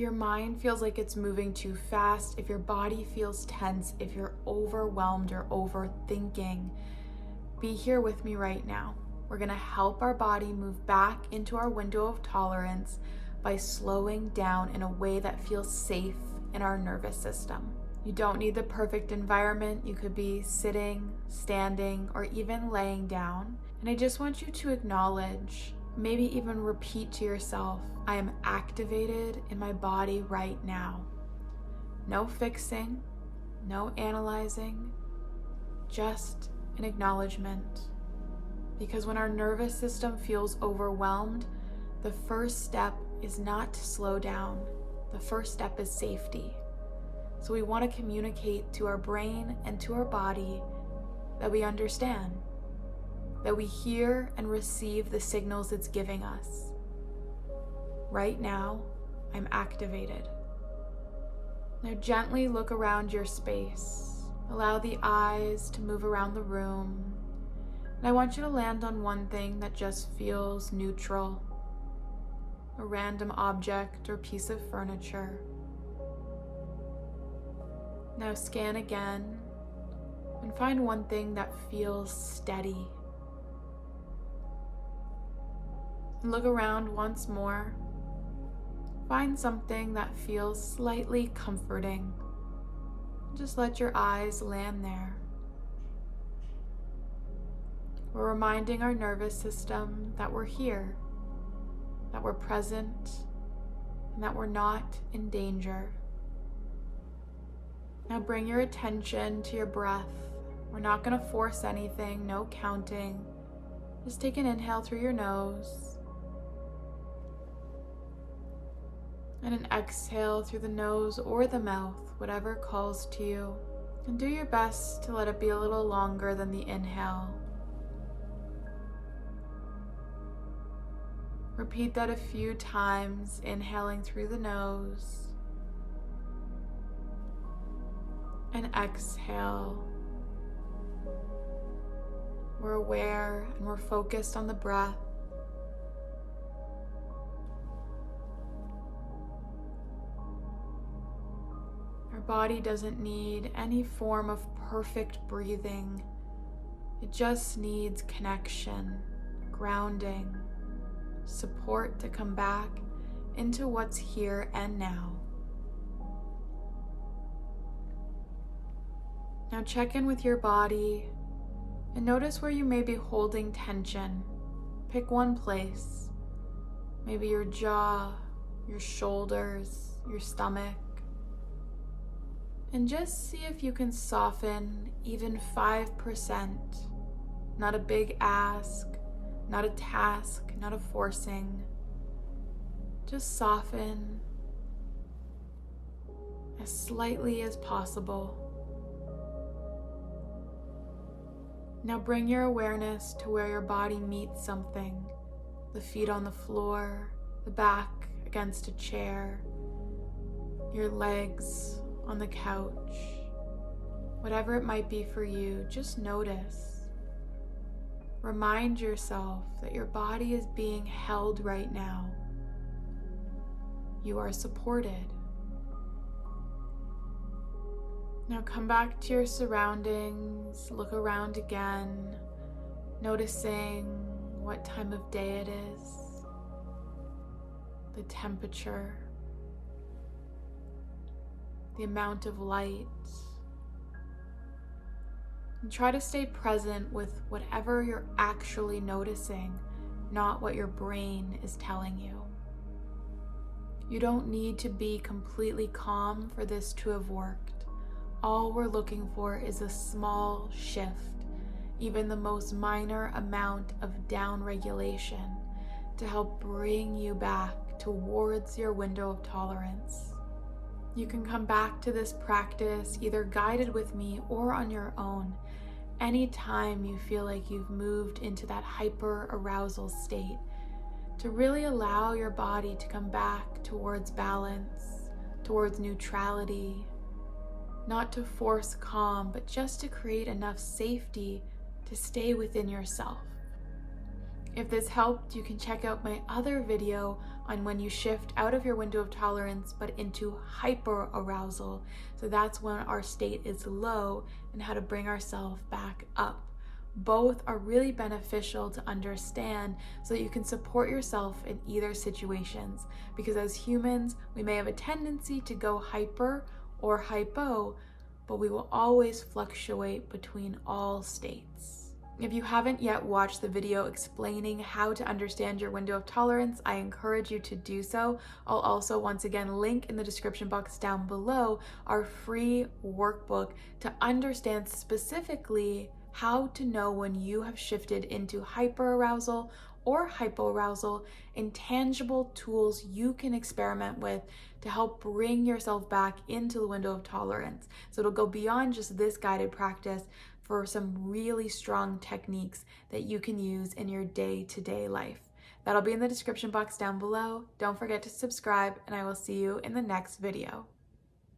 your mind feels like it's moving too fast, if your body feels tense, if you're overwhelmed or overthinking, be here with me right now. We're going to help our body move back into our window of tolerance by slowing down in a way that feels safe in our nervous system. You don't need the perfect environment. You could be sitting, standing, or even laying down. And I just want you to acknowledge, maybe even repeat to yourself, I am activated in my body right now. No fixing, no analyzing, just an acknowledgement. Because when our nervous system feels overwhelmed, the first step is not to slow down. The first step is safety. So we want to communicate to our brain and to our body that we understand, that we hear and receive the signals it's giving us. Right now, I'm activated. Now gently look around your space. Allow the eyes to move around the room. And I want you to land on one thing that just feels neutral, a random object or piece of furniture. Now scan again and find one thing that feels steady. And look around once more. Find something that feels slightly comforting. Just let your eyes land there. We're reminding our nervous system that we're here, that we're present, and that we're not in danger. Now bring your attention to your breath. We're not going to force anything, no counting. Just take an inhale through your nose and an exhale through the nose or the mouth, whatever calls to you. And do your best to let it be a little longer than the inhale. Repeat that a few times, inhaling through the nose and exhale. We're aware and we're focused on the breath. Our body doesn't need any form of perfect breathing. It just needs connection, grounding, support to come back into what's here and now. Now check in with your body and notice where you may be holding tension. Pick one place, maybe your jaw, your shoulders, your stomach, and just see if you can soften even 5%. Not a big ask, not a task, not a forcing. Just soften as slightly as possible. Now bring your awareness to where your body meets something. The feet on the floor, the back against a chair, your legs on the couch. Whatever it might be for you, just notice. Remind yourself that your body is being held right now. You are supported. Now come back to your surroundings, look around again, noticing what time of day it is, the temperature, the amount of light. And try to stay present with whatever you're actually noticing, not what your brain is telling you. You don't need to be completely calm for this to have worked. All we're looking for is a small shift, even the most minor amount of down regulation, to help bring you back towards your window of tolerance. You can come back to this practice either guided with me or on your own anytime you feel like you've moved into that hyperarousal state, to really allow your body to come back towards balance, towards neutrality, not to force calm, but just to create enough safety to stay within yourself. If this helped, you can check out my other video on when you shift out of your window of tolerance but into hyperarousal. So that's when our state is low and how to bring ourselves back up. Both are really beneficial to understand so that you can support yourself in either situations, because as humans, we may have a tendency to go hyper or hypo, but we will always fluctuate between all states. If you haven't yet watched the video explaining how to understand your window of tolerance, I encourage you to do so. I'll also once again link in the description box down below our free workbook to understand specifically how to know when you have shifted into hyperarousal or hypoarousal, and tangible tools you can experiment with to help bring yourself back into the window of tolerance. So it'll go beyond just this guided practice for some really strong techniques that you can use in your day-to-day life. That'll be in the description box down below. Don't forget to subscribe, and I will see you in the next video.